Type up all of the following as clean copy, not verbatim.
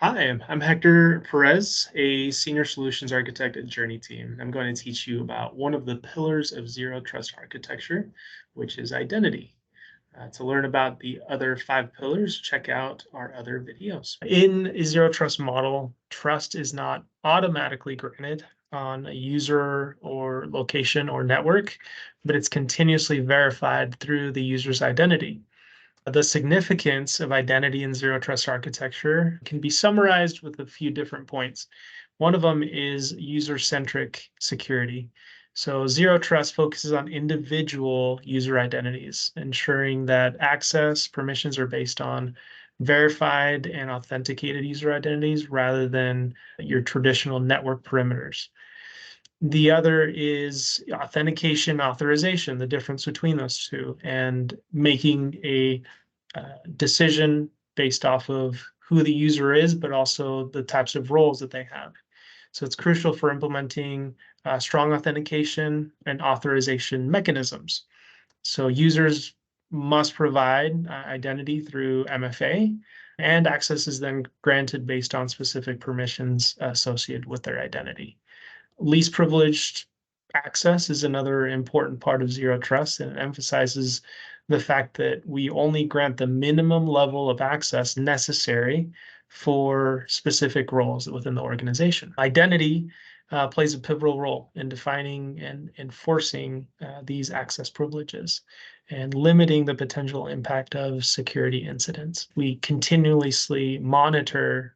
Hi, I'm Hector Perez, a senior solutions architect at JourneyTEAM. I'm going to teach you about one of the pillars of zero trust architecture, which is identity. To learn about the other 5 pillars, check out our other videos. In a zero trust model, trust is not automatically granted on a user or location or network, but it's continuously verified through the user's identity. The significance of identity in zero trust architecture can be summarized with a few different points. One of them is user-centric security. So zero trust focuses on individual user identities, ensuring that access permissions are based on verified and authenticated user identities rather than your traditional network perimeters. The other is authentication, authorization, the difference between those two, and making a decision based off of who the user is, but also the types of roles that they have. So it's crucial for implementing strong authentication and authorization mechanisms. So users must provide identity through MFA, and access is then granted based on specific permissions associated with their identity. Least privileged access is another important part of zero trust, and it emphasizes the fact that we only grant the minimum level of access necessary for specific roles within the organization. Identity plays a pivotal role in defining and enforcing these access privileges and limiting the potential impact of security incidents. We continuously monitor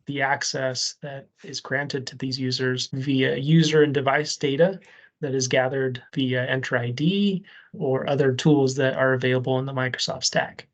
the access that is granted to these users via user and device data that is gathered via Enter ID or other tools that are available in the Microsoft stack.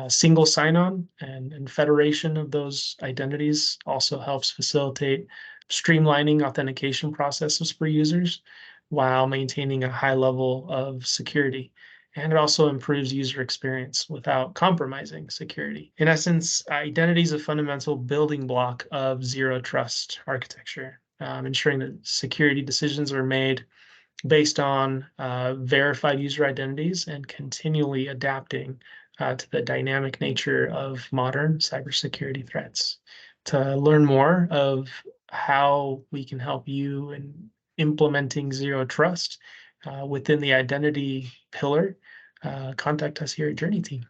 Single sign-on and federation of those identities also helps facilitate streamlining authentication processes for users while maintaining a high level of security. And it also improves user experience without compromising security. In essence, identity is a fundamental building block of zero trust architecture, ensuring that security decisions are made based on verified user identities and continually adapting to the dynamic nature of modern cybersecurity threats. To learn more of how we can help you in implementing zero trust within the identity pillar, contact us here at JourneyTEAM.